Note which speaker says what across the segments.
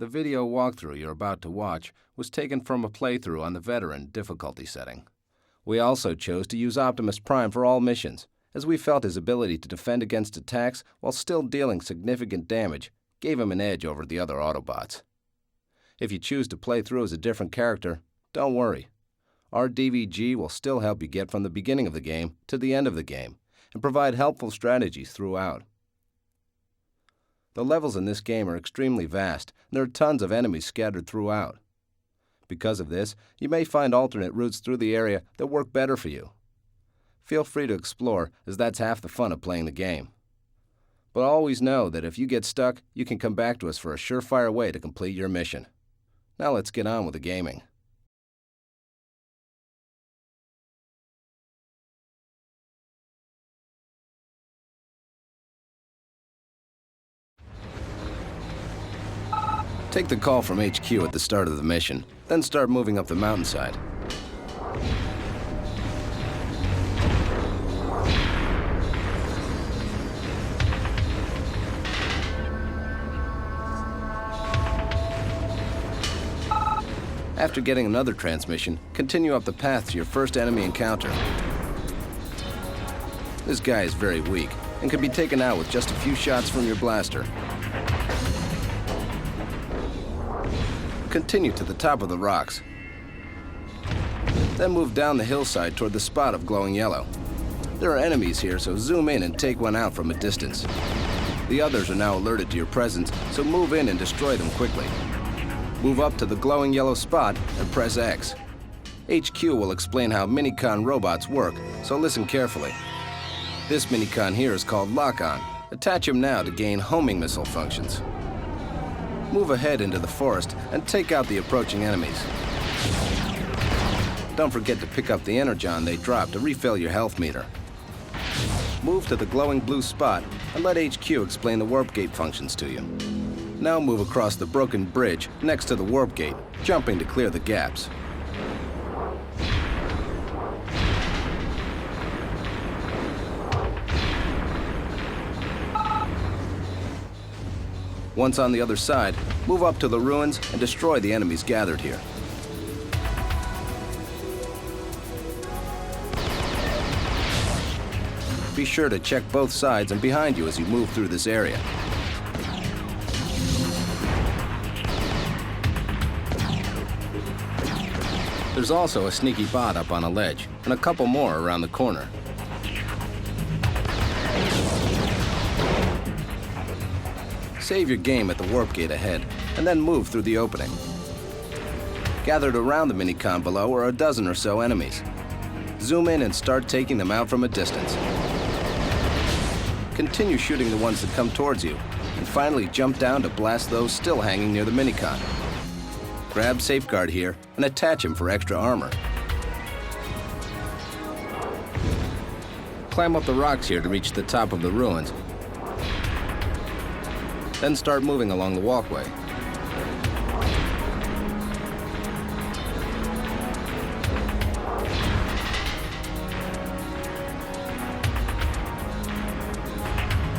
Speaker 1: The video walkthrough you're about to watch was taken from a playthrough on the Veteran difficulty setting. We also chose to use Optimus Prime for all missions, as we felt his ability to defend against attacks while still dealing significant damage gave him an edge over the other Autobots. If you choose to play through as a different character, don't worry. Our DVG will still help you get from the beginning of the game to the end of the game and provide helpful strategies throughout. The levels in this game are extremely vast, and there are tons of enemies scattered throughout. Because of this, you may find alternate routes through the area that work better for you. Feel free to explore, as that's half the fun of playing the game. But always know that if you get stuck, you can come back to us for a surefire way to complete your mission. Now let's get on with the gaming. Take the call from HQ at the start of the mission, then start moving up the mountainside. After getting another transmission, continue up the path to your first enemy encounter. This guy is very weak and can be taken out with just a few shots from your blaster. Continue to the top of the rocks. Then move down the hillside toward the spot of glowing yellow. There are enemies here, so zoom in and take one out from a distance. The others are now alerted to your presence, so move in and destroy them quickly. Move up to the glowing yellow spot and press X. HQ will explain how Minicon robots work, so listen carefully. This Minicon here is called Lock-On. Attach him now to gain homing missile functions. Move ahead into the forest and take out the approaching enemies. Don't forget to pick up the energon they drop to refill your health meter. Move to the glowing blue spot and let HQ explain the warp gate functions to you. Now move across the broken bridge next to the warp gate, jumping to clear the gaps. Once on the other side, move up to the ruins and destroy the enemies gathered here. Be sure to check both sides and behind you as you move through this area. There's also a sneaky bot up on a ledge, and a couple more around the corner. Save your game at the warp gate ahead, and then move through the opening. Gathered around the Minicon below are a dozen or so enemies. Zoom in and start taking them out from a distance. Continue shooting the ones that come towards you, and finally jump down to blast those still hanging near the Minicon. Grab Safeguard here and attach him for extra armor. Climb up the rocks here to reach the top of the ruins. Then start moving along the walkway.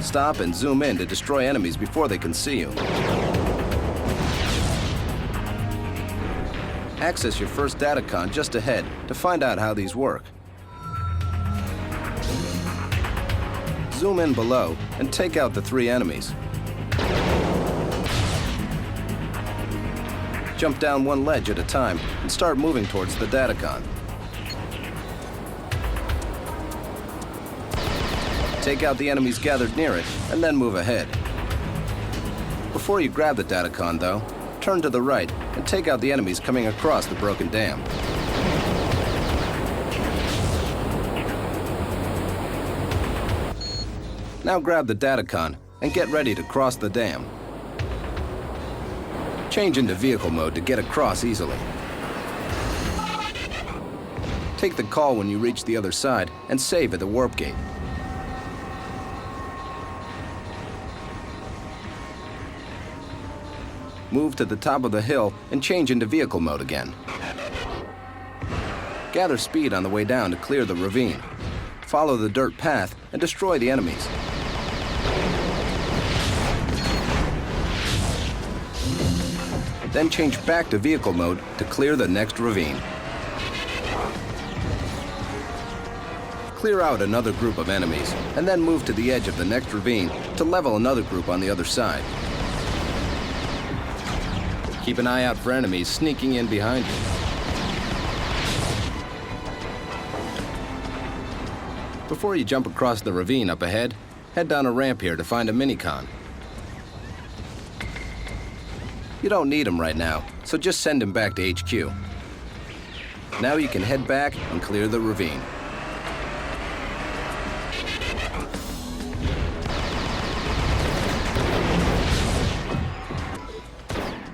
Speaker 1: Stop and zoom in to destroy enemies before they can see you. Access your first datacon just ahead to find out how these work. Zoom in below and take out the 3 enemies. Jump down one ledge at a time and start moving towards the datacon. Take out the enemies gathered near it, and then move ahead. Before you grab the datacon, though, turn to the right and take out the enemies coming across the broken dam. Now grab the datacon and get ready to cross the dam. Change into vehicle mode to get across easily. Take the call when you reach the other side and save at the warp gate. Move to the top of the hill and change into vehicle mode again. Gather speed on the way down to clear the ravine. Follow the dirt path and destroy the enemies. Then change back to vehicle mode to clear the next ravine. Clear out another group of enemies, and then move to the edge of the next ravine to level another group on the other side. Keep an eye out for enemies sneaking in behind you. Before you jump across the ravine up ahead, head down a ramp here to find a minicon. You don't need him right now, so just send him back to HQ. Now you can head back and clear the ravine.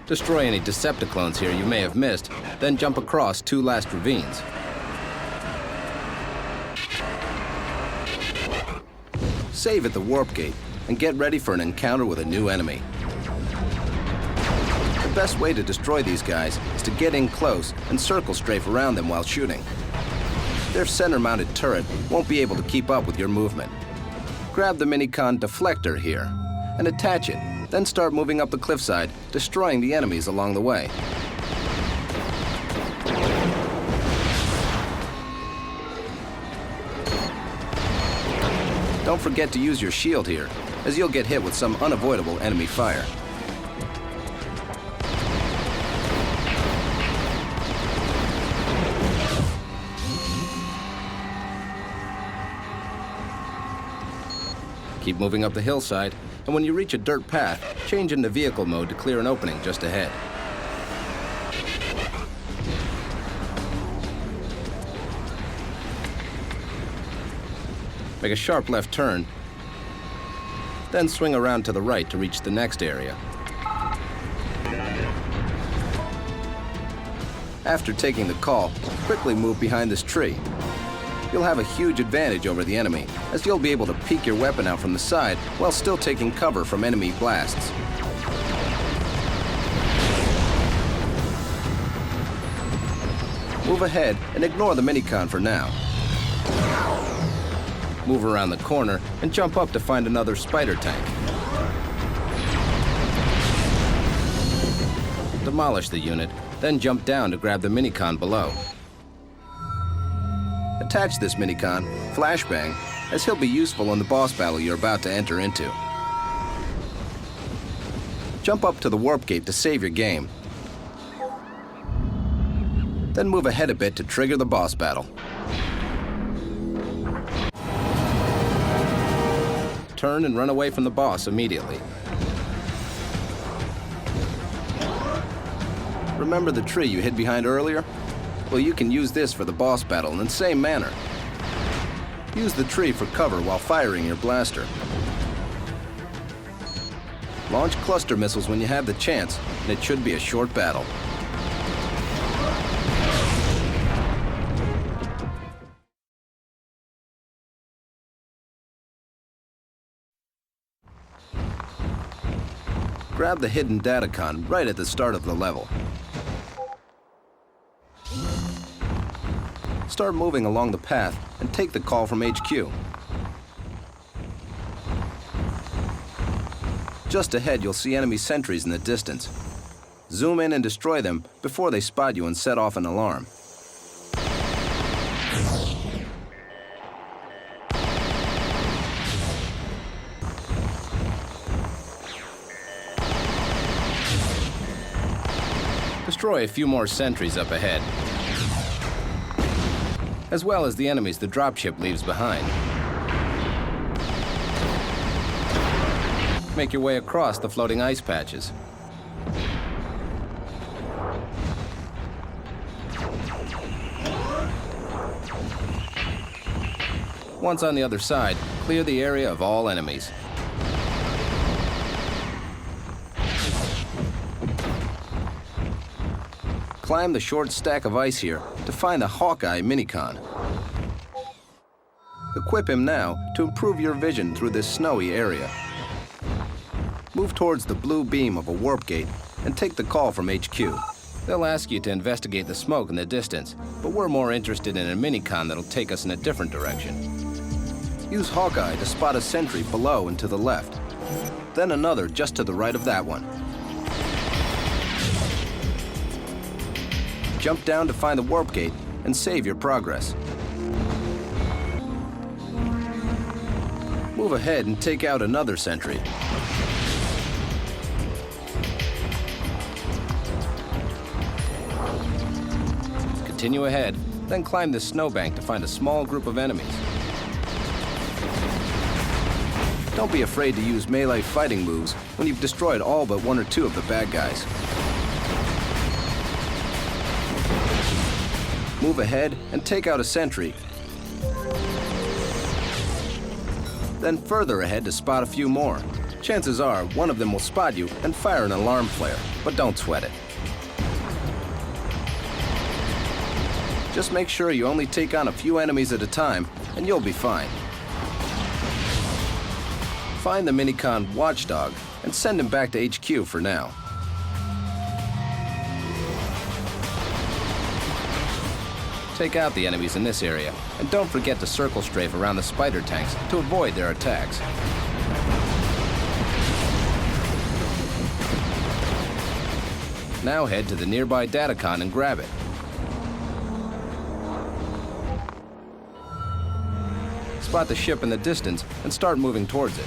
Speaker 1: Destroy any Decepticlones here you may have missed, then jump across 2 last ravines. Save at the warp gate and get ready for an encounter with a new enemy. The best way to destroy these guys is to get in close and circle strafe around them while shooting. Their center-mounted turret won't be able to keep up with your movement. Grab the minicon deflector here and attach it, then start moving up the cliffside, destroying the enemies along the way. Don't forget to use your shield here, as you'll get hit with some unavoidable enemy fire. Keep moving up the hillside, and when you reach a dirt path, change into vehicle mode to clear an opening just ahead. Make a sharp left turn, then swing around to the right to reach the next area. After taking the call, quickly move behind this tree. You'll have a huge advantage over the enemy, as you'll be able to peek your weapon out from the side while still taking cover from enemy blasts. Move ahead and ignore the minicon for now. Move around the corner and jump up to find another spider tank. Demolish the unit, then jump down to grab the minicon below. Attach this minicon, Flashbang, as he'll be useful in the boss battle you're about to enter into. Jump up to the warp gate to save your game. Then move ahead a bit to trigger the boss battle. Turn and run away from the boss immediately. Remember the tree you hid behind earlier? Well, you can use this for the boss battle in the same manner. Use the tree for cover while firing your blaster. Launch cluster missiles when you have the chance, and it should be a short battle. Grab the hidden datacon right at the start of the level. Start moving along the path and take the call from HQ. Just ahead, you'll see enemy sentries in the distance. Zoom in and destroy them before they spot you and set off an alarm. Destroy a few more sentries up ahead, as well as the enemies the dropship leaves behind. Make your way across the floating ice patches. Once on the other side, clear the area of all enemies. Climb the short stack of ice here to find the Hawkeye minicon. Equip him now to improve your vision through this snowy area. Move towards the blue beam of a warp gate and take the call from HQ. They'll ask you to investigate the smoke in the distance, but we're more interested in a minicon that'll take us in a different direction. Use Hawkeye to spot a sentry below and to the left, then another just to the right of that one. jump down to find the warp gate and save your progress. Move ahead and take out another sentry. Continue ahead, then climb this snowbank to find a small group of enemies. Don't be afraid to use melee fighting moves when you've destroyed all but one or two of the bad guys. Move ahead and take out a sentry. Then further ahead to spot a few more. Chances are one of them will spot you and fire an alarm flare, but don't sweat it. Just make sure you only take on a few enemies at a time, and you'll be fine. Find the Minicon watchdog and send him back to HQ for now. Take out the enemies in this area, and don't forget to circle strafe around the spider tanks to avoid their attacks. Now head to the nearby Datacon and grab it. Spot the ship in the distance and start moving towards it.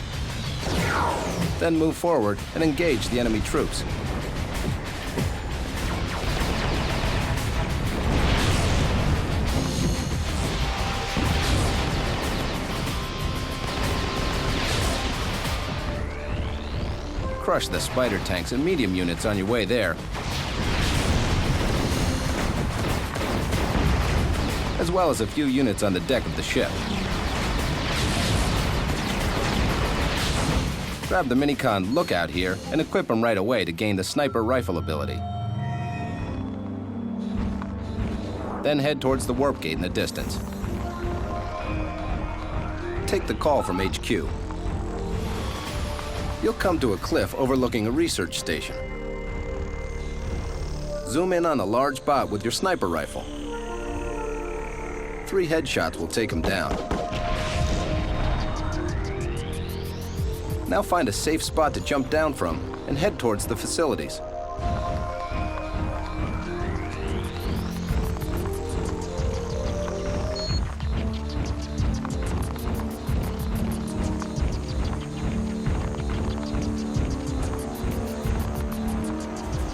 Speaker 1: Then move forward and engage the enemy troops. Crush the spider tanks and medium units on your way there, as well as a few units on the deck of the ship. Grab the Minicon lookout here and equip him right away to gain the sniper rifle ability. Then head towards the warp gate in the distance. Take the call from HQ. You'll come to a cliff overlooking a research station. Zoom in on a large bot with your sniper rifle. 3 headshots will take him down. Now find a safe spot to jump down from and head towards the facilities.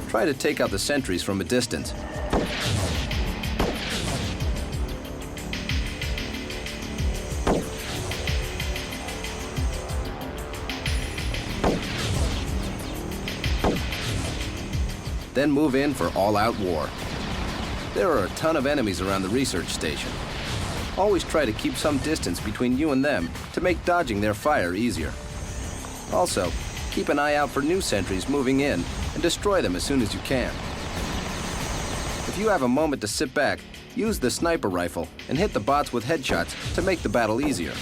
Speaker 1: Try to take out the sentries from a distance. Then move in for all-out war. There are a ton of enemies around the research station. Always try to keep some distance between you and them to make dodging their fire easier. Also, keep an eye out for new sentries moving in and destroy them as soon as you can. If you have a moment to sit back, use the sniper rifle and hit the bots with headshots to make the battle easier.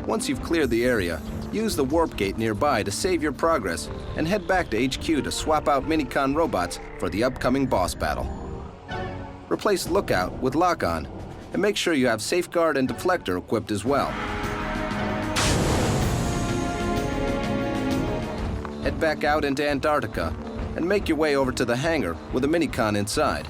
Speaker 1: Once you've cleared the area, use the warp gate nearby to save your progress and head back to HQ to swap out Minicon robots for the upcoming boss battle. Replace Lookout with Lock-On and make sure you have Safeguard and Deflector equipped as well. Head back out into Antarctica and make your way over to the hangar with a Minicon inside.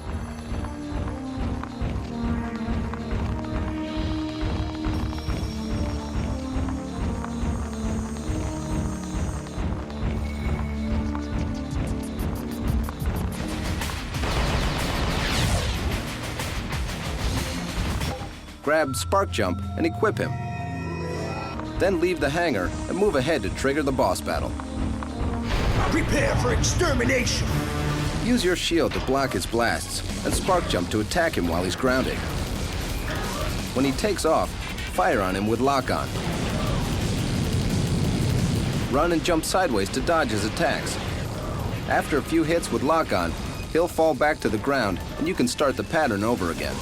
Speaker 1: Grab Spark Jump and equip him. Then leave the hangar and move ahead to trigger the boss battle.
Speaker 2: Prepare for extermination!
Speaker 1: Use your shield to block his blasts and Spark Jump to attack him while he's grounded. When he takes off, fire on him with Lock-On. Run and jump sideways to dodge his attacks. After a few hits with Lock-On, he'll fall back to the ground and you can start the pattern over again.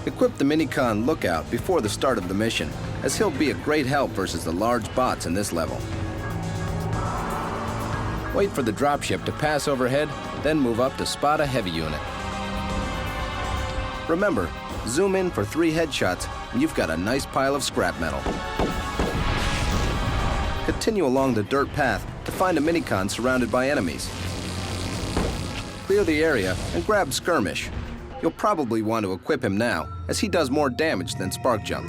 Speaker 1: Equip the Minicon Lookout before the start of the mission, as he'll be a great help versus the large bots in this level. Wait for the dropship to pass overhead, then move up to spot a heavy unit. Remember, zoom in for 3 headshots and you've got a nice pile of scrap metal. Continue along the dirt path to find a minicon surrounded by enemies. Clear the area and grab Skirmish. You'll probably want to equip him now, as he does more damage than Spark Jump.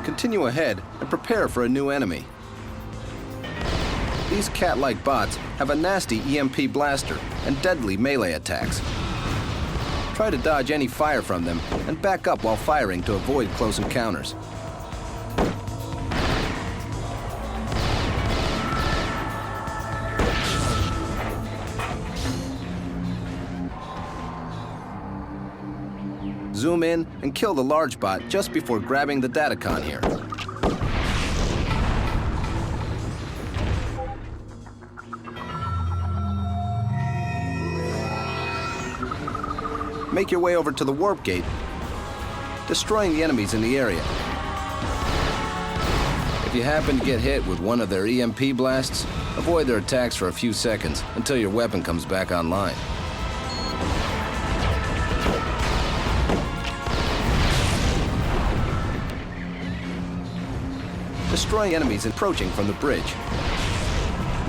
Speaker 1: Continue ahead and prepare for a new enemy. These cat-like bots have a nasty EMP blaster and deadly melee attacks. Try to dodge any fire from them and back up while firing to avoid close encounters. Zoom in and kill the large bot just before grabbing the Datacon here. Make your way over to the warp gate, destroying the enemies in the area. If you happen to get hit with one of their EMP blasts, avoid their attacks for a few seconds until your weapon comes back online. Destroying enemies approaching from the bridge.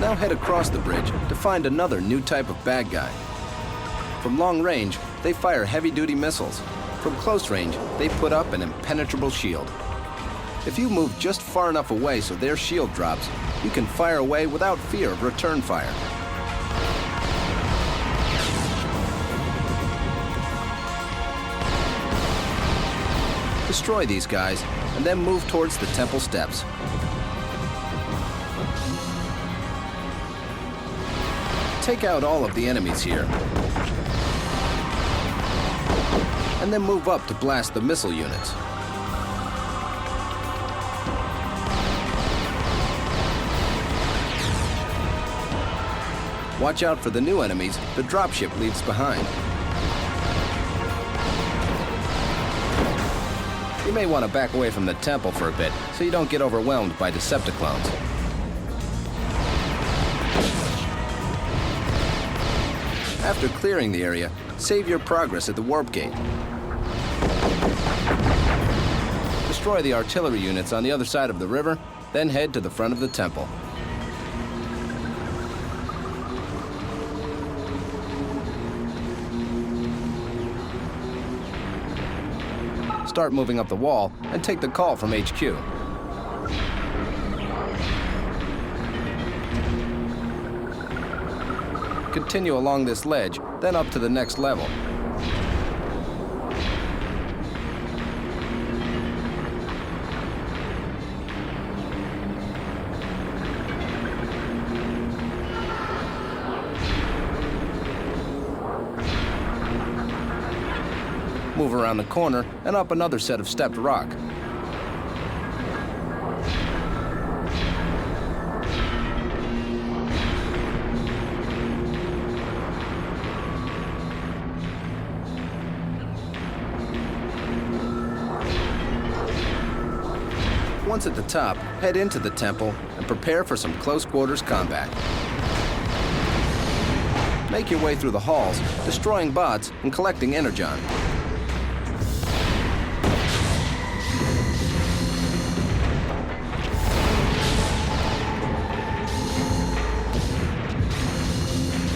Speaker 1: Now head across the bridge to find another new type of bad guy. From long range, they fire heavy-duty missiles. From close range, they put up an impenetrable shield. If you move just far enough away so their shield drops, you can fire away without fear of return fire. Destroy these guys, and then move towards the temple steps. Take out all of the enemies here, and then move up to blast the missile units. Watch out for the new enemies the dropship leaves behind. You may want to back away from the temple for a bit so you don't get overwhelmed by Decepticons. After clearing the area, save your progress at the warp gate. Destroy the artillery units on the other side of the river, then head to the front of the temple. Start moving up the wall and take the call from HQ. Continue along this ledge, then up to the next level. Move around the corner and up another set of stepped rock. Once at the top, head into the temple and prepare for some close quarters combat. Make your way through the halls, destroying bots and collecting energon.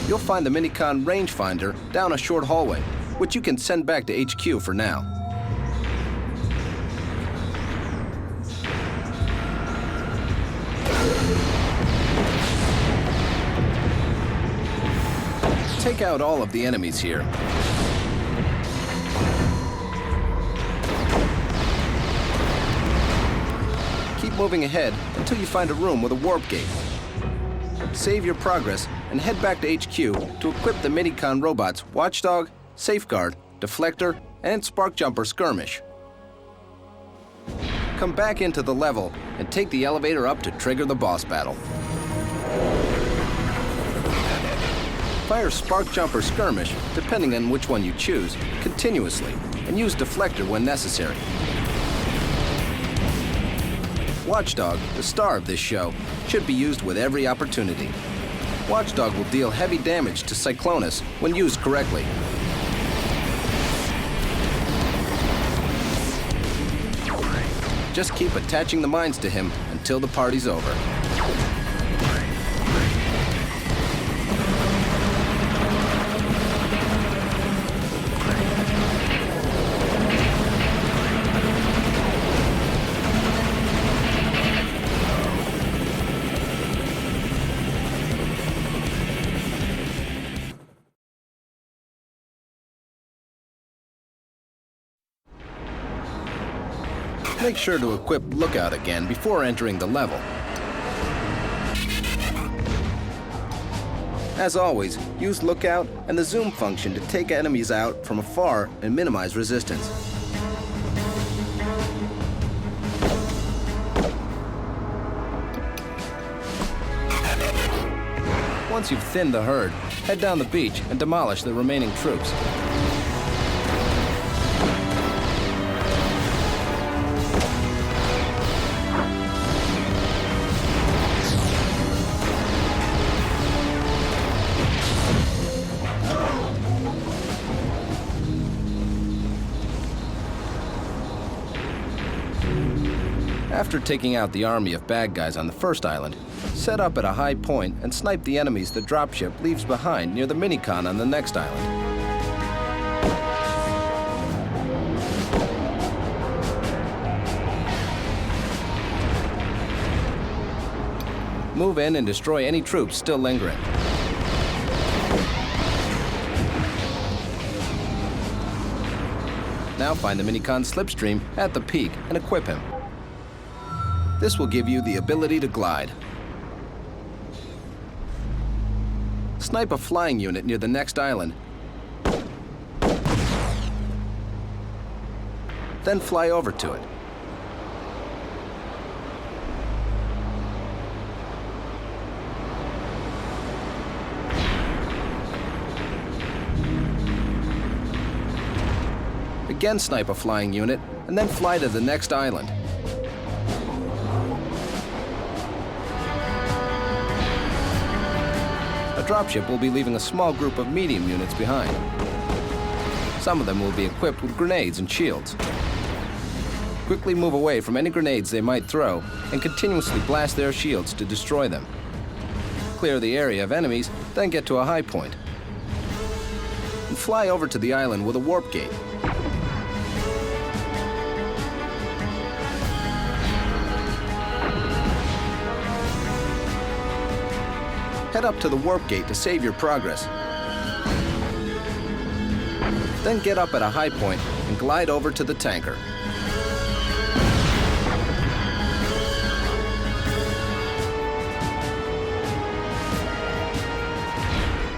Speaker 1: You'll find the minicon rangefinder down a short hallway, which you can send back to HQ for now. Take out all of the enemies here. Keep moving ahead until you find a room with a warp gate. Save your progress and head back to HQ to equip the minicon robots Watchdog, Safeguard, Deflector, and Spark Jumper Skirmish. Come back into the level and take the elevator up to trigger the boss battle. Fire Spark Jumper Skirmish, depending on which one you choose, continuously, and use Deflector when necessary. Watchdog, the star of this show, should be used with every opportunity. Watchdog will deal heavy damage to Cyclonus when used correctly. Just keep attaching the mines to him until the party's over. Make sure to equip Lookout again before entering the level. As always, use Lookout and the zoom function to take enemies out from afar and minimize resistance. Once you've thinned the herd, head down the beach and demolish the remaining troops. After taking out the army of bad guys on the first island, set up at a high point and snipe the enemies the dropship leaves behind near the minicon on the next island. Move in and destroy any troops still lingering. Now find the minicon slipstream at the peak and equip him. This will give you the ability to glide. Snipe a flying unit near the next island. Then fly over to it. Again snipe a flying unit, and then fly to the next island. A dropship will be leaving a small group of medium units behind. Some of them will be equipped with grenades and shields. Quickly move away from any grenades they might throw and continuously blast their shields to destroy them. Clear the area of enemies, then get to a high point. And fly over to the island with a warp gate. Head up to the warp gate to save your progress. Then get up at a high point and glide over to the tanker.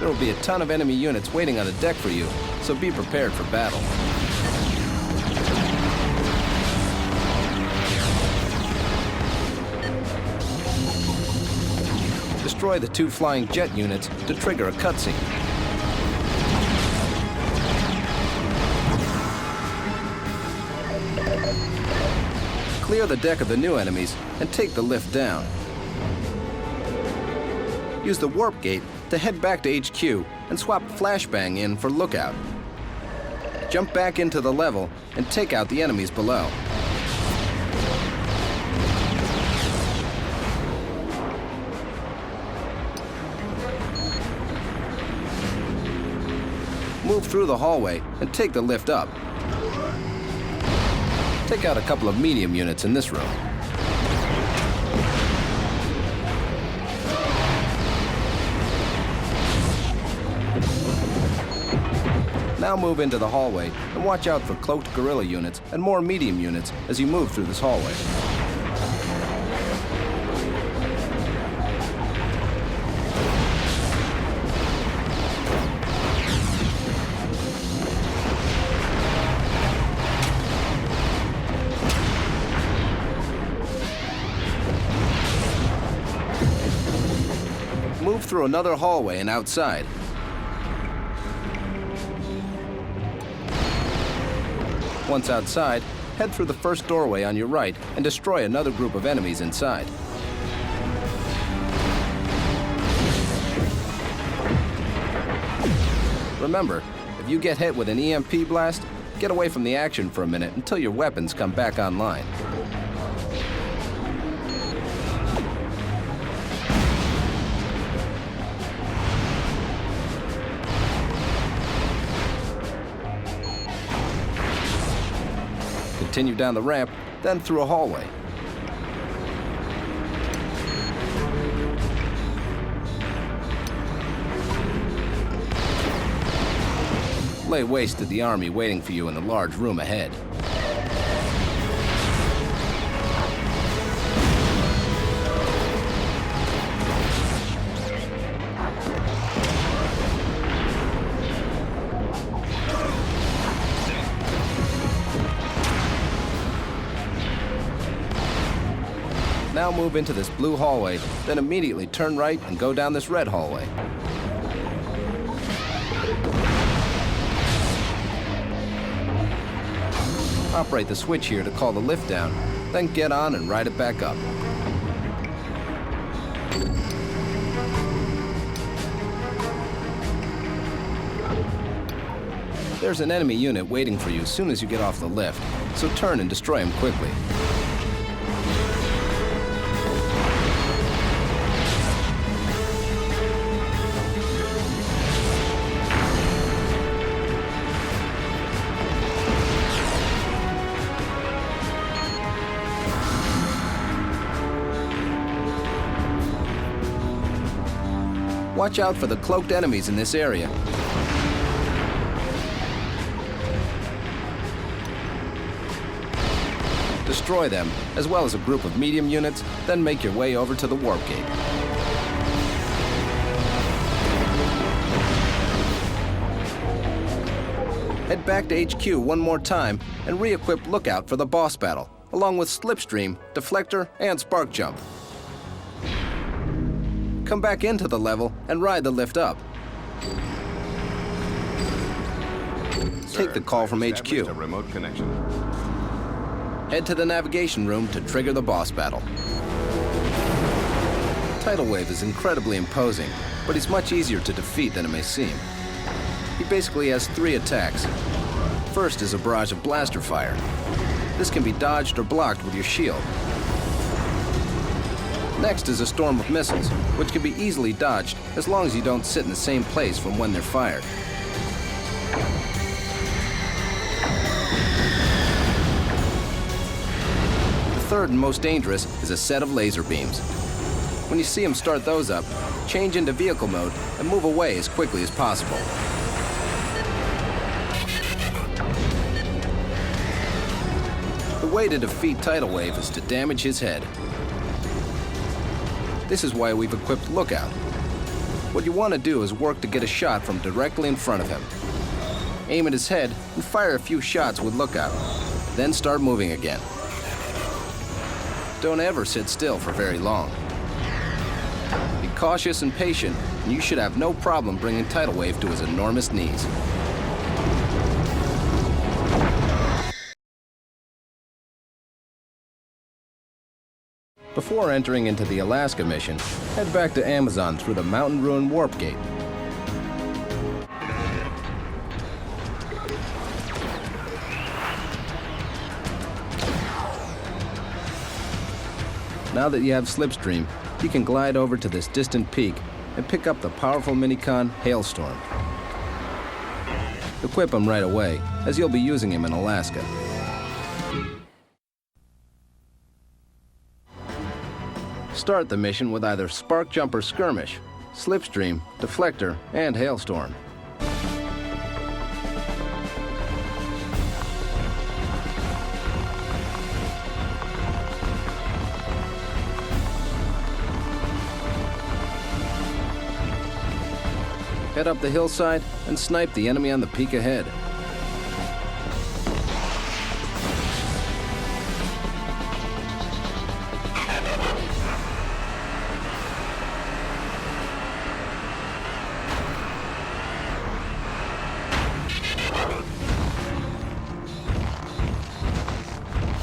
Speaker 1: There will be a ton of enemy units waiting on the deck for you, so be prepared for battle. Destroy the 2 flying jet units to trigger a cutscene. Clear the deck of the new enemies and take the lift down. Use the warp gate to head back to HQ and swap Flashbang in for Lookout. Jump back into the level and take out the enemies below. Move through the hallway and take the lift up. Take out a couple of medium units in this room. Now move into the hallway and watch out for cloaked guerrilla units and more medium units as you move through this hallway. Move through another hallway and outside. Once outside, head through the first doorway on your right and destroy another group of enemies inside. Remember, if you get hit with an EMP blast, get away from the action for a minute until your weapons come back online. Continue down the ramp, then through a hallway. Lay waste to the army waiting for you in the large room ahead. Now move into this blue hallway, then immediately turn right and go down this red hallway. Operate the switch here to call the lift down, then get on and ride it back up. There's an enemy unit waiting for you as soon as you get off the lift, so turn and destroy him quickly. Watch out for the cloaked enemies in this area. Destroy them, as well as a group of medium units, then make your way over to the warp gate. Head back to HQ one more time and re-equip Lookout for the boss battle, along with Slipstream, Deflector, and Spark Jump. Come back into the level and ride the lift up. Take the call from HQ.
Speaker 3: A remote connection.
Speaker 1: Head to the navigation room to trigger the boss battle. Tidal Wave is incredibly imposing, but he's much easier to defeat than it may seem. He basically has 3 attacks. First is a barrage of blaster fire. This can be dodged or blocked with your shield. Next is a storm of missiles, which can be easily dodged as long as you don't sit in the same place from when they're fired. The third and most dangerous is a set of laser beams. When you see them start those up, change into vehicle mode and move away as quickly as possible. The way to defeat Tidal Wave is to damage his head. This is why we've equipped Lookout. What you want to do is work to get a shot from directly in front of him. Aim at his head and fire a few shots with Lookout. Then start moving again. Don't ever sit still for very long. Be cautious and patient, and you should have no problem bringing Tidal Wave to his enormous knees. Before entering into the Alaska mission, head back to Amazon through the Mountain Ruin Warp Gate. Now that you have Slipstream, you can glide over to this distant peak and pick up the powerful minicon Hailstorm. Equip him right away, as you'll be using him in Alaska. Start the mission with either Spark Jump or Skirmish, Slipstream, Deflector, and Hailstorm. Head up the hillside and snipe the enemy on the peak ahead.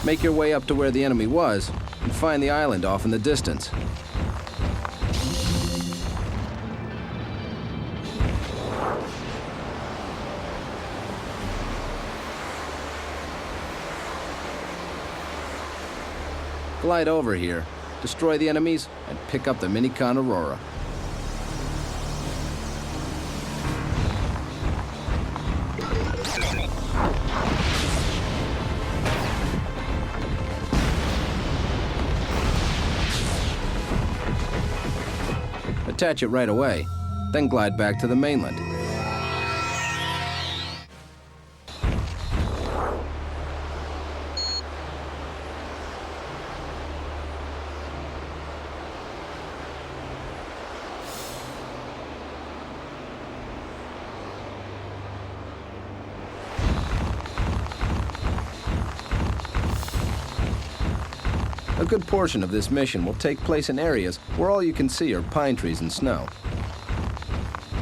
Speaker 1: Make your way up to where the enemy was and find the island off in the distance. Glide over here, destroy the enemies, and pick up the Minicon Aurora. Attach it right away, then glide back to the mainland. A good portion of this mission will take place in areas where all you can see are pine trees and snow.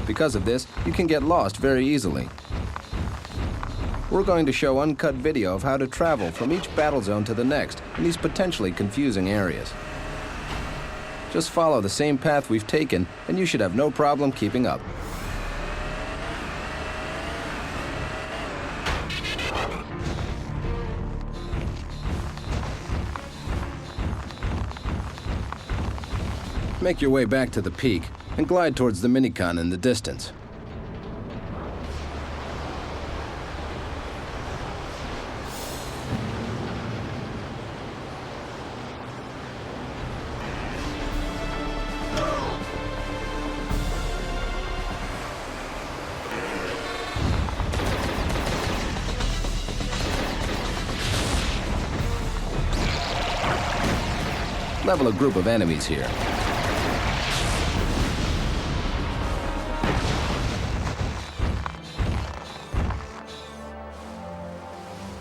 Speaker 1: Because of this, you can get lost very easily. We're going to show uncut video of how to travel from each battle zone to the next in these potentially confusing areas. Just follow the same path we've taken, and you should have no problem keeping up. Make your way back to the peak and glide towards the Minicon in the distance. Level a group of enemies here.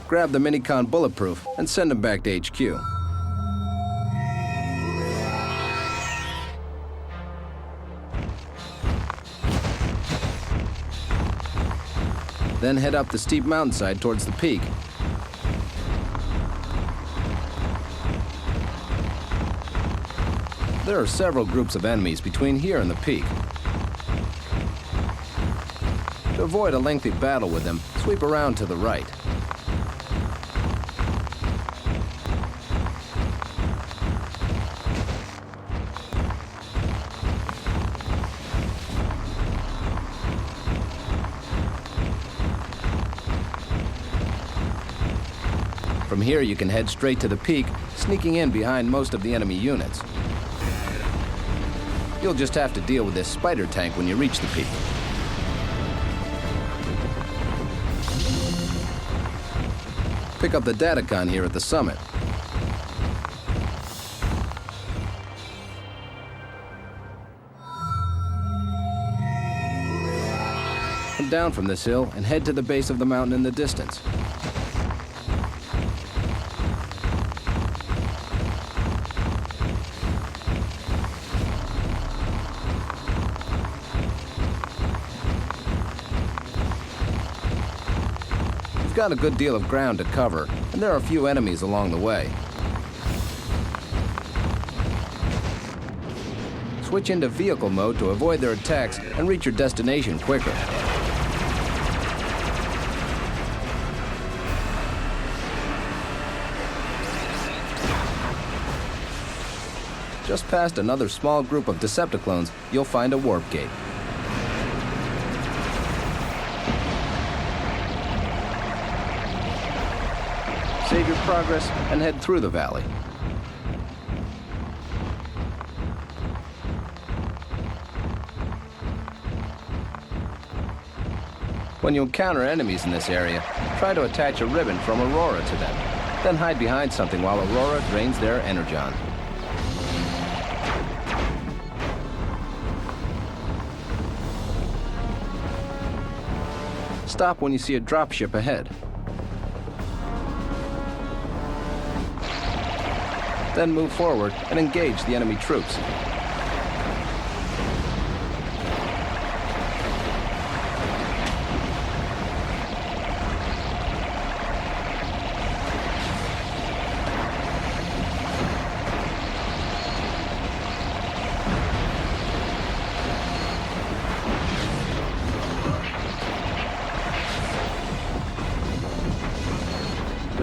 Speaker 1: Grab the Minicon bulletproof and send them back to HQ. Then head up the steep mountainside towards the peak. There are several groups of enemies between here and the peak. To avoid a lengthy battle with them, sweep around to the right. From here, you can head straight to the peak, sneaking in behind most of the enemy units. You'll just have to deal with this spider tank when you reach the peak. Pick up the Datacon here at the summit. Come down from this hill and head to the base of the mountain in the distance. You've got a good deal of ground to cover, and there are a few enemies along the way. Switch into vehicle mode to avoid their attacks and reach your destination quicker. Just past another small group of Decepticlones, you'll find a warp gate. Save your progress and head through the valley. When you encounter enemies in this area, try to attach a ribbon from Aurora to them. Then hide behind something while Aurora drains their energon. Stop when you see a dropship ahead. Then move forward and engage the enemy troops.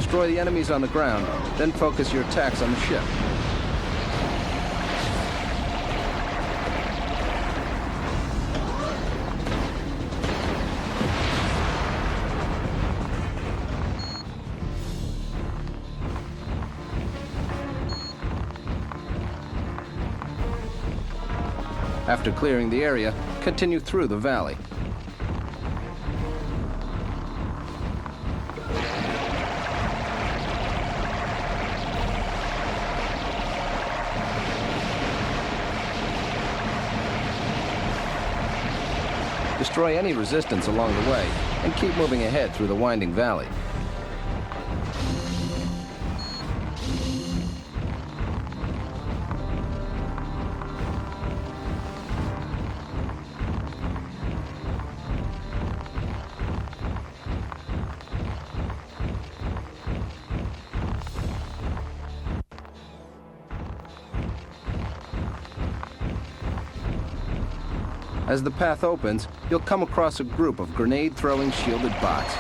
Speaker 1: Destroy the enemies on the ground, then focus your attacks on the ship. After clearing the area, continue through the valley. Destroy any resistance along the way, and keep moving ahead through the winding valley. As the path opens, you'll come across a group of grenade-throwing shielded bots.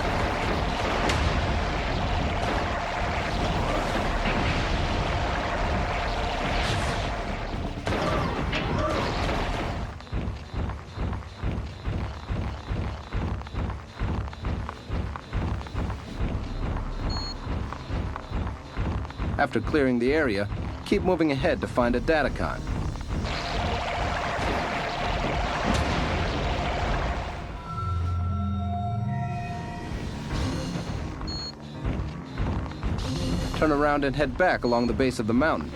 Speaker 1: After clearing the area, keep moving ahead to find a datacon. Turn around and head back along the base of the mountain.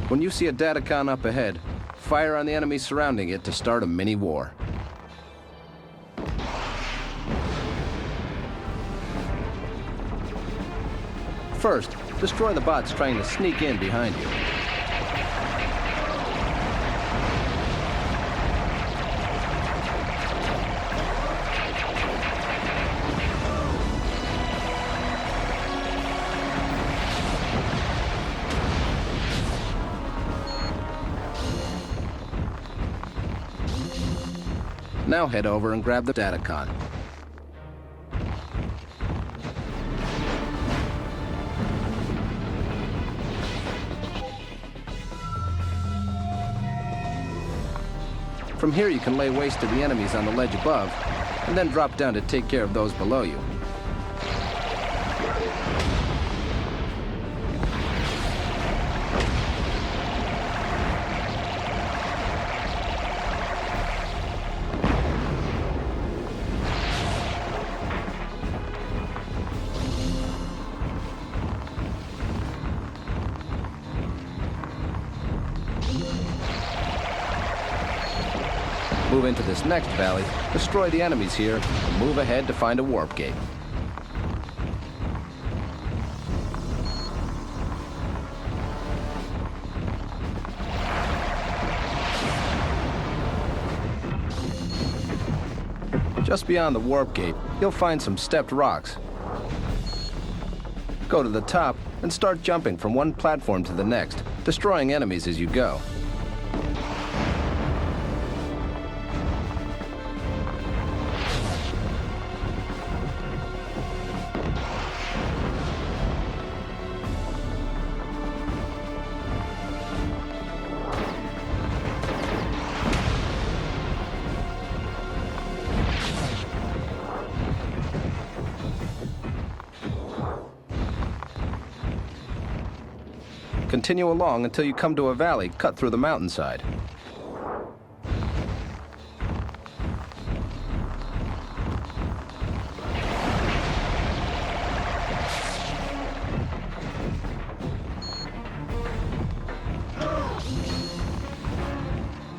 Speaker 1: When you see a datacon up ahead, fire on the enemies surrounding it to start a mini-war. First, destroy the bots trying to sneak in behind you. Now head over and grab the datacon. From here you can lay waste to the enemies on the ledge above, and then drop down to take care of those below you. Move into this next valley, destroy the enemies here, and move ahead to find a warp gate. Just beyond the warp gate, you'll find some stepped rocks. Go to the top and start jumping from one platform to the next, destroying enemies as you go. Continue along until you come to a valley cut through the mountainside.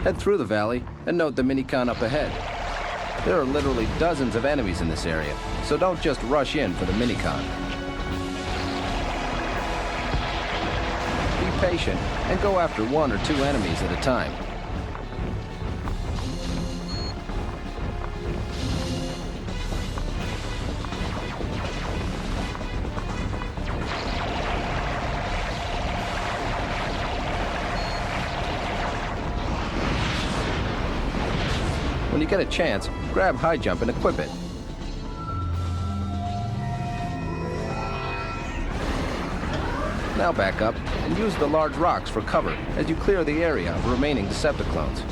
Speaker 1: Head through the valley and note the minicon up ahead. There are literally dozens of enemies in this area, so don't just rush in for the minicon. Be patient and go after one or two enemies at a time. you get a chance, grab high jump and equip it. Now back up and use the large rocks for cover as you clear the area of remaining Decepticlones.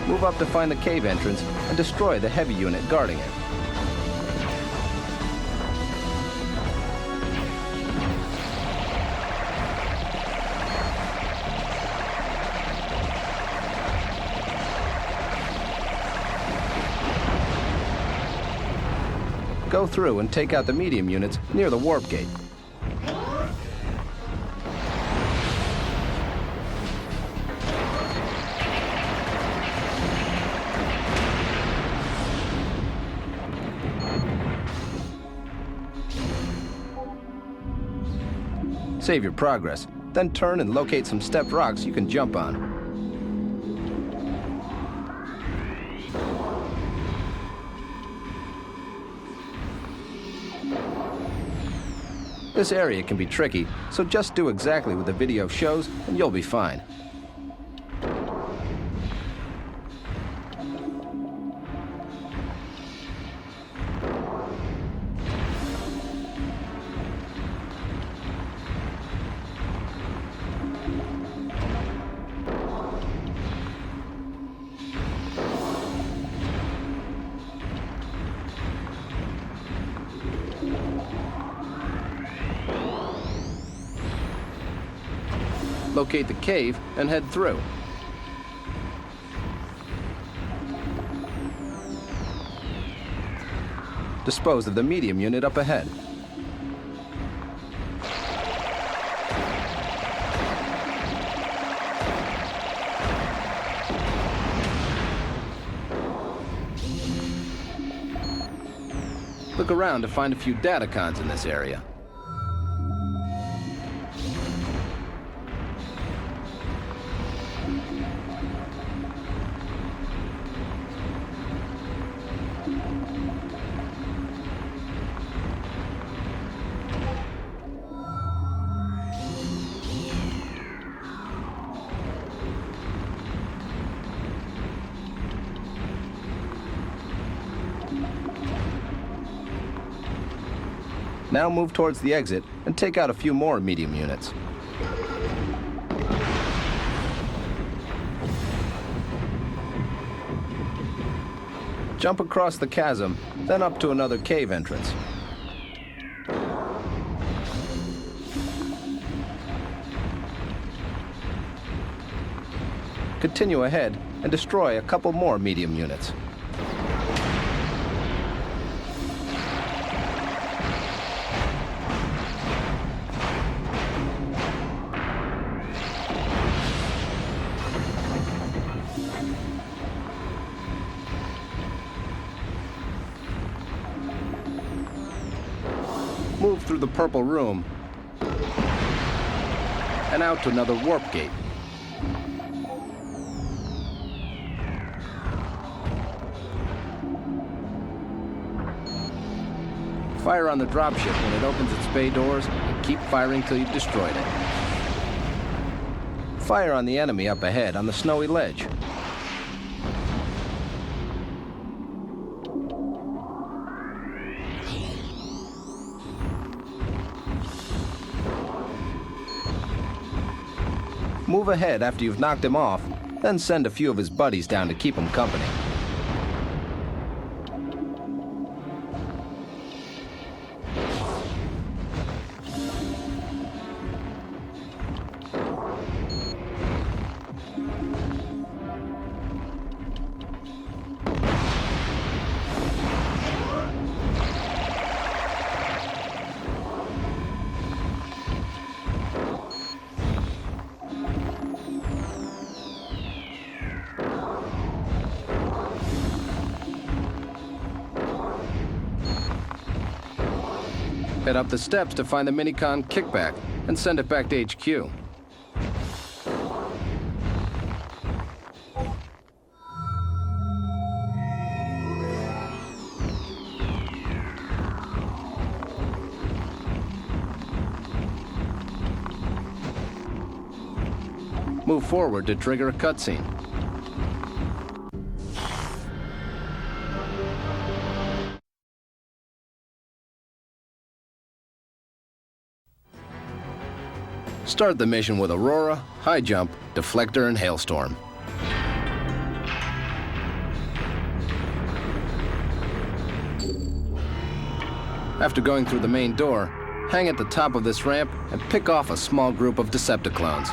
Speaker 1: Move up to find the cave entrance and destroy the heavy unit guarding it. Go through and take out the medium units near the warp gate. Save your progress, then turn and locate some stepped rocks you can jump on. This area can be tricky, so just do exactly what the video shows and you'll be fine. Locate the cave and head through. Dispose of the medium unit up ahead. Look around to find a few datacons in this area. Now move towards the exit and take out a few more medium units. Jump across the chasm, then up to another cave entrance. Continue ahead and destroy a couple more medium units. Move through the purple room and out to another warp gate. Fire on the dropship when it opens its bay doors and keep firing till you've destroyed it. Fire on the enemy up ahead on the snowy ledge. Move ahead after you've knocked him off, then send a few of his buddies down to keep him company. Head up the steps to find the Minicon kickback and send it back to HQ. Move forward to trigger a cutscene. Start the mission with Aurora, High Jump, Deflector, and Hailstorm. After going through the main door, hang at the top of this ramp and pick off a small group of Decepticons.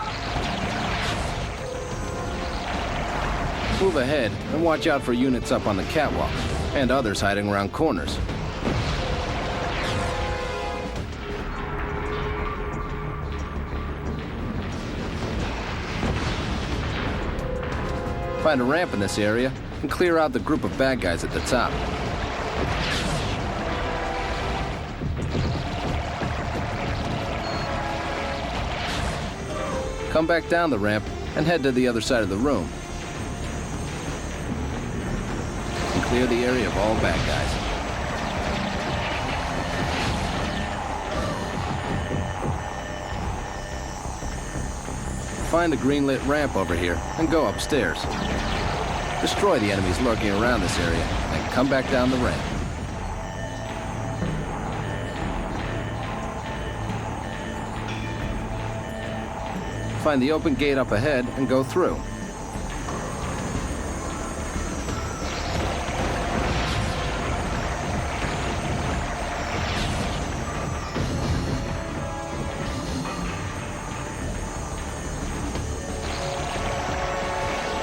Speaker 1: Move ahead and watch out for units up on the catwalk and others hiding around corners. Find a ramp in this area and clear out the group of bad guys at the top. Come back down the ramp and head to the other side of the room. And clear the area of all bad guys. Find the green-lit ramp over here and go upstairs. Destroy the enemies lurking around this area and come back down the ramp. Find the open gate up ahead and go through.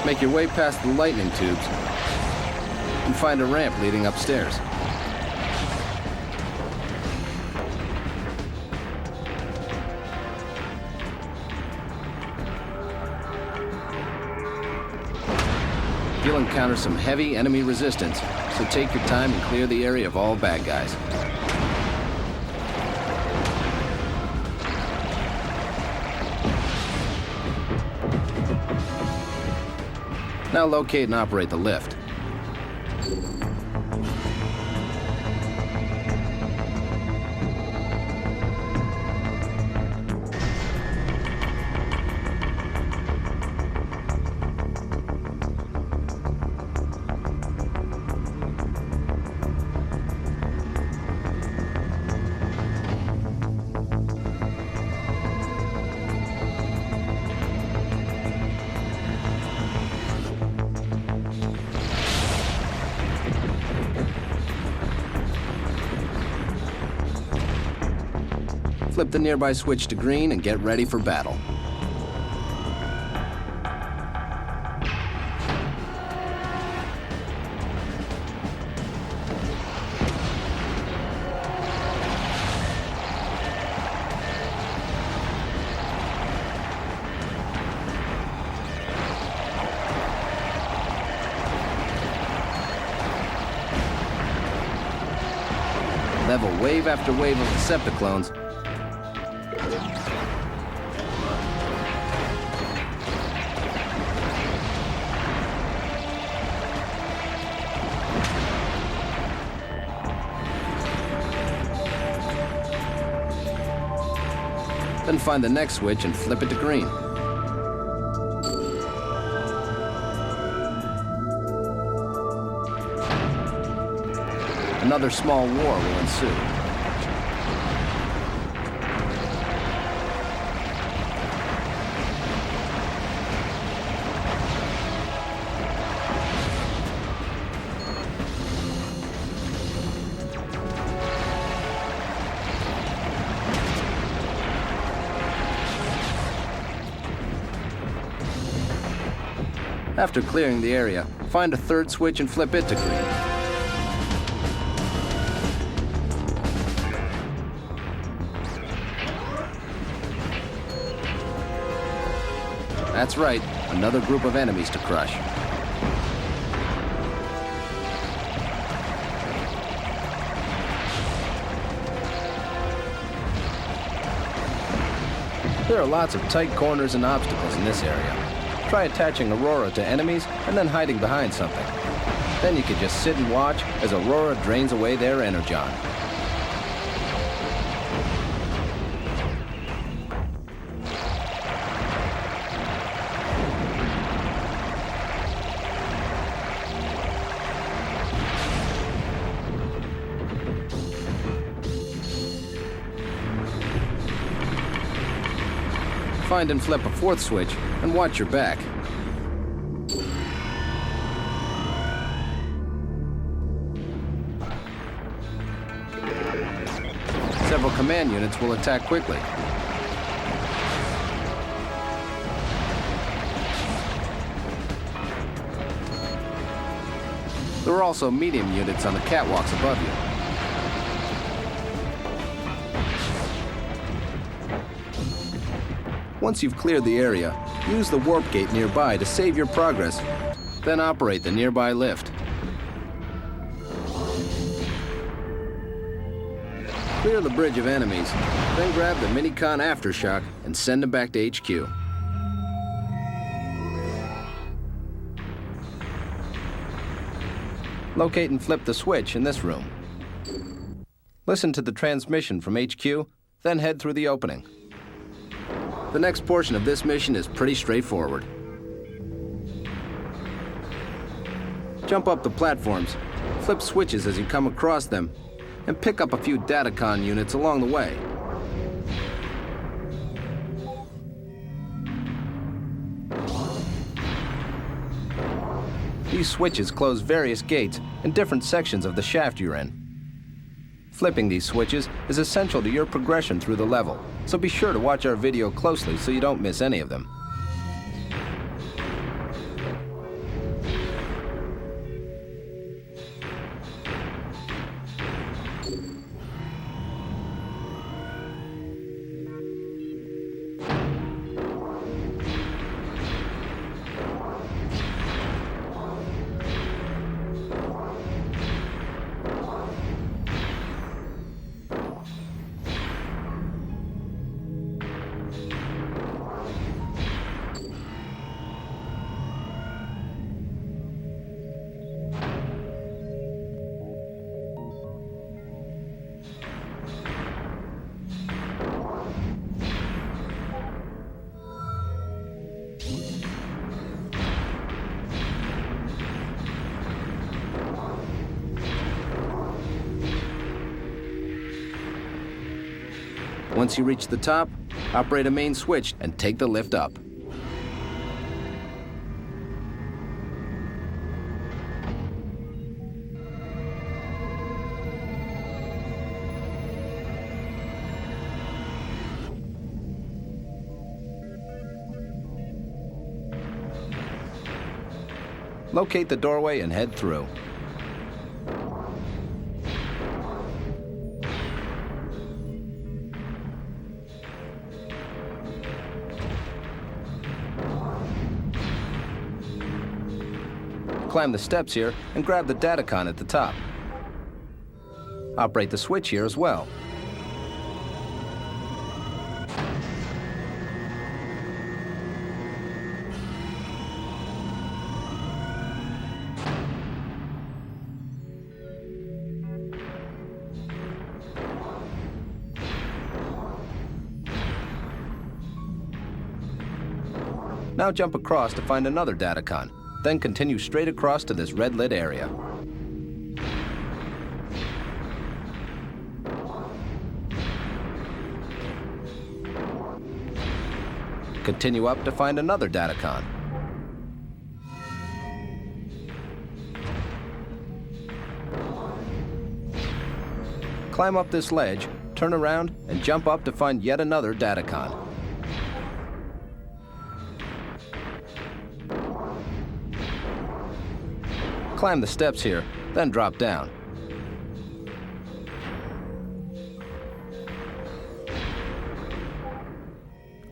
Speaker 1: Make your way past the lightning tubes and find a ramp leading upstairs. You'll encounter some heavy enemy resistance, so take your time and clear the area of all bad guys. Now locate and operate the lift. Flip the nearby switch to green and get ready for battle. Level wave after wave of Decepticons. Then find the next switch and flip it to green. Another small war will ensue. After clearing the area, find a third switch and flip it to green. That's right, another group of enemies to crush. There are lots of tight corners and obstacles in this area. Try attaching Aurora to enemies and then hiding behind something. Then you can just sit and watch as Aurora drains away their energon. Find and flip a fourth switch and watch your back. Several command units will attack quickly. There are also medium units on the catwalks above you. Once you've cleared the area, use the warp gate nearby to save your progress, then operate the nearby lift. Clear the bridge of enemies, then grab the Minicon Aftershock and send them back to HQ. Locate and flip the switch in this room. Listen to the transmission from HQ, then head through the opening. The next portion of this mission is pretty straightforward. Jump up the platforms, flip switches as you come across them, and pick up a few Datacon units along the way. These switches close various gates in different sections of the shaft you're in. Flipping these switches is essential to your progression through the level, so be sure to watch our video closely so you don't miss any of them. Once you reach the top, operate a main switch and take the lift up. Locate the doorway and head through. Climb the steps here and grab the Datacon at the top. Operate the switch here as well. Now jump across to find another Datacon. Then continue straight across to this red-lit area. Continue up to find another Datacon. Climb up this ledge, turn around, and jump up to find yet another Datacon. Climb the steps here, then drop down.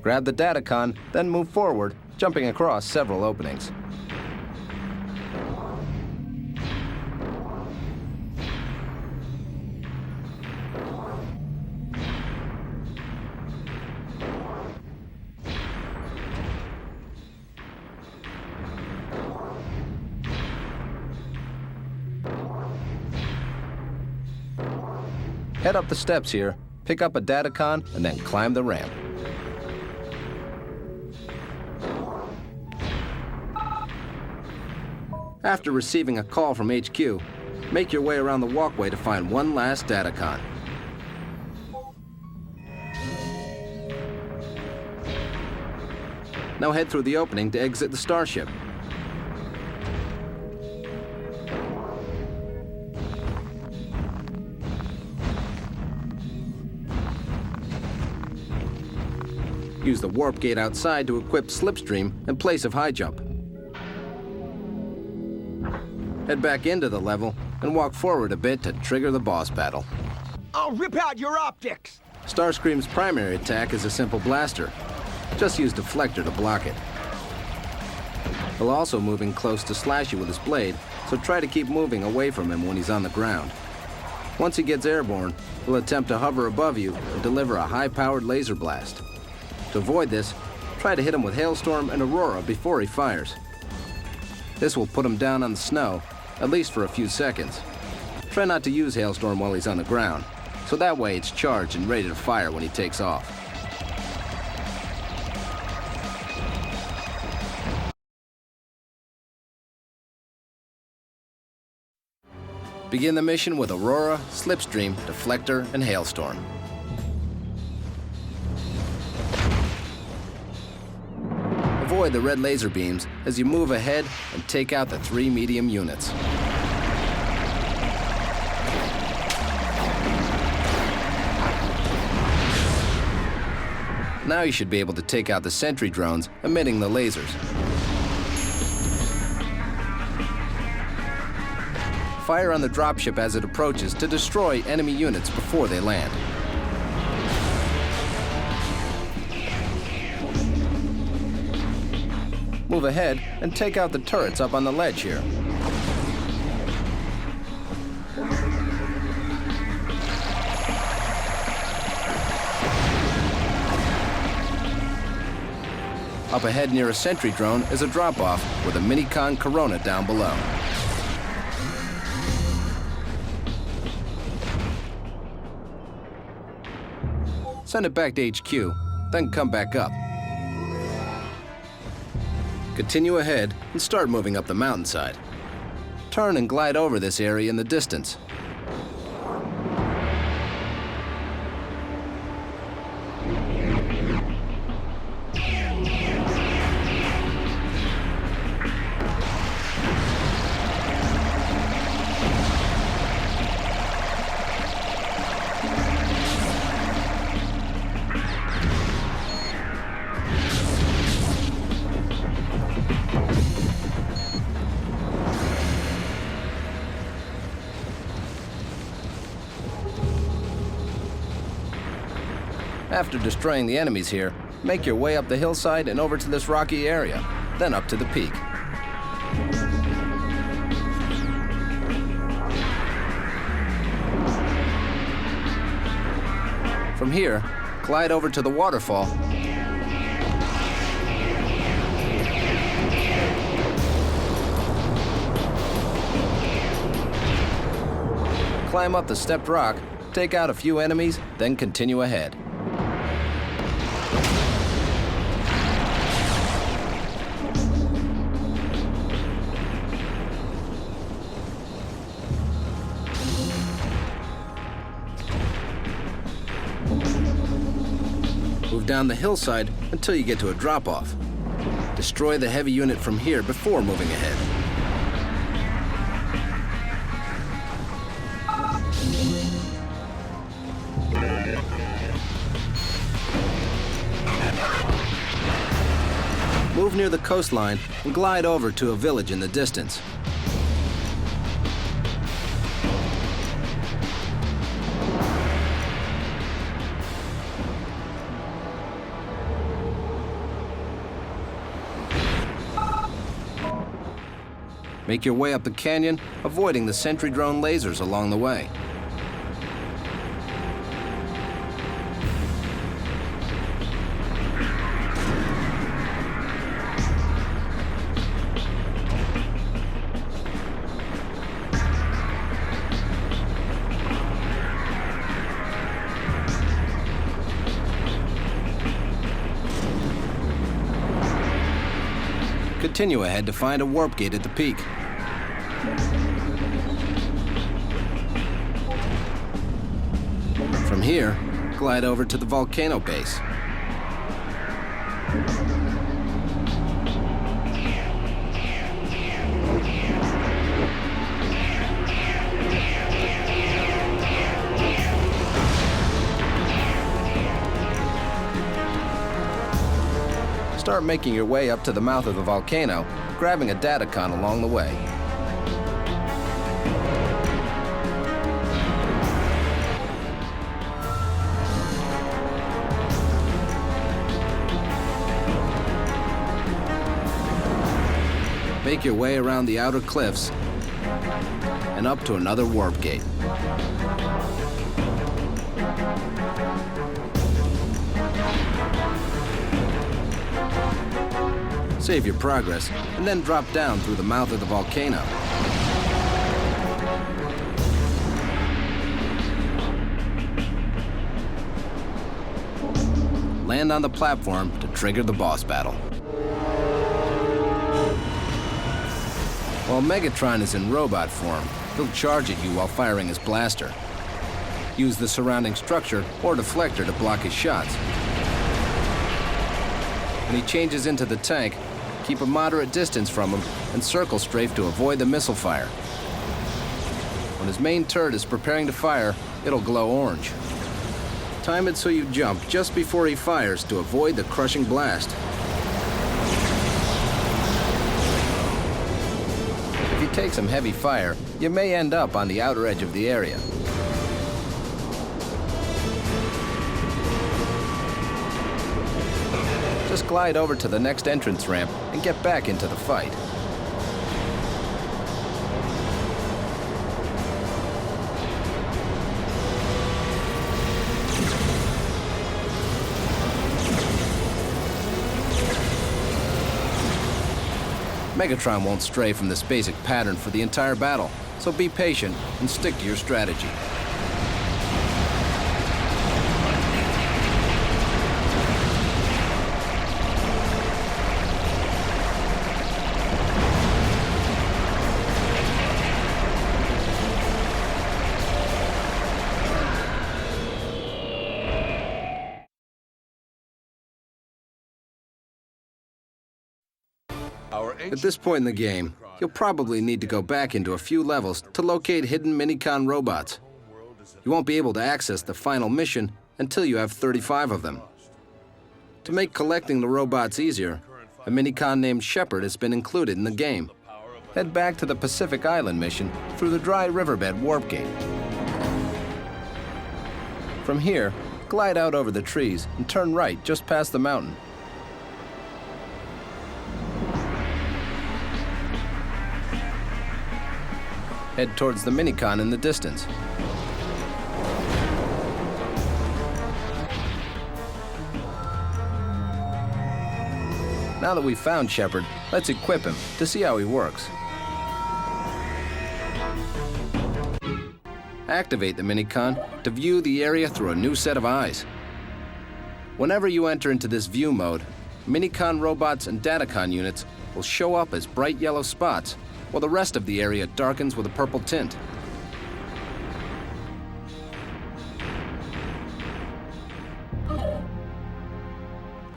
Speaker 1: Grab the Datacon, then move forward, jumping across several openings. Head up the steps here, pick up a datacon, and then climb the ramp. After receiving a call from HQ, make your way around the walkway to find one last datacon. Now head through the opening to exit the starship. Use the warp gate outside to equip Slipstream in place of high jump. Head back into the level and walk forward a bit to trigger the boss battle.
Speaker 2: I'll rip out your optics!
Speaker 1: Starscream's primary attack is a simple blaster. Just use Deflector to block it. He'll also move in close to slash you with his blade, so try to keep moving away from him when he's on the ground. Once he gets airborne, he'll attempt to hover above you and deliver a high-powered laser blast. To avoid this, try to hit him with Hailstorm and Aurora before he fires. This will put him down on the snow, at least for a few seconds. Try not to use Hailstorm while he's on the ground, so that way it's charged and ready to fire when he takes off. Begin the mission with Aurora, Slipstream, Deflector, and Hailstorm. Avoid the red laser beams as you move ahead and take out the 3 medium units. Now you should be able to take out the sentry drones emitting the lasers. Fire on the dropship as it approaches to destroy enemy units before they land. Move ahead and take out the turrets up on the ledge here. Up ahead near a sentry drone is a drop-off with a Minicon Corona down below. Send it back to HQ, then come back up. Continue ahead and start moving up the mountainside. Turn and glide over this area in the distance. After destroying the enemies here, make your way up the hillside and over to this rocky area, then up to the peak. From here, glide over to the waterfall climb up the stepped rock, take out a few enemies, then continue ahead. Move down the hillside until you get to a drop-off. Destroy the heavy unit from here before moving ahead. Move near the coastline and glide over to a village in the distance. Make your way up the canyon, avoiding the sentry drone lasers along the way. Continue ahead to find a warp gate at the peak. From here, glide over to the volcano base. Start making your way up to the mouth of the volcano, grabbing a datacon along the way. Make your way around the outer cliffs and up to another warp gate. Save your progress, and then drop down through the mouth of the volcano. Land on the platform to trigger the boss battle. While Megatron is in robot form, he'll charge at you while firing his blaster. Use the surrounding structure or deflector to block his shots. When he changes into the tank, keep a moderate distance from him and circle strafe to avoid the missile fire. When his main turret is preparing to fire, it'll glow orange. Time it so you jump just before he fires to avoid the crushing blast. If you take some heavy fire, you may end up on the outer edge of the area. Just glide over to the next entrance ramp and get back into the fight. Megatron won't stray from this basic pattern for the entire battle, so be patient and stick to your strategy. At this point in the game, you'll probably need to go back into a few levels to locate hidden Minicon robots. You won't be able to access the final mission until you have 35 of them. To make collecting the robots easier, a Minicon named Shepard has been included in the game. Head back to the Pacific Island mission through the Dry Riverbed Warp Gate. From here, glide out over the trees and turn right just past the mountain. Head towards the Minicon in the distance. Now that we've found Shepard, let's equip him to see how he works. Activate the Minicon to view the area through a new set of eyes. Whenever you enter into this view mode, Minicon robots and Datacon units will show up as bright yellow spots, while the rest of the area darkens with a purple tint.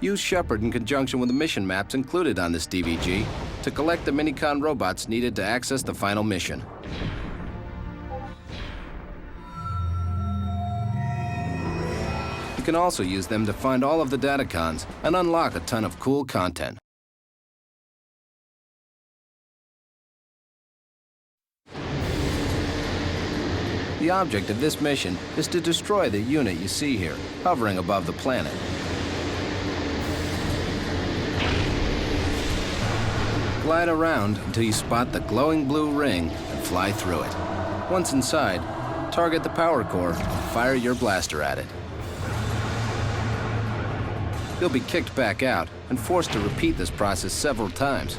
Speaker 1: Use Shepard in conjunction with the mission maps included on this DVG to collect the Minicon robots needed to access the final mission. You can also use them to find all of the Datacons and unlock a ton of cool content. The object of this mission is to destroy the unit you see here, hovering above the planet. Glide around until you spot the glowing blue ring and fly through it. Once inside, target the power core and fire your blaster at it. You'll be kicked back out and forced to repeat this process several times.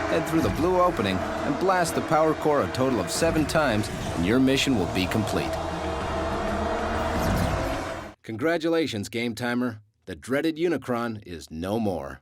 Speaker 1: Head through the blue opening and blast the power core a total of 7 times, and your mission will be complete. Congratulations, Game Timer. The dreaded Unicron is no more.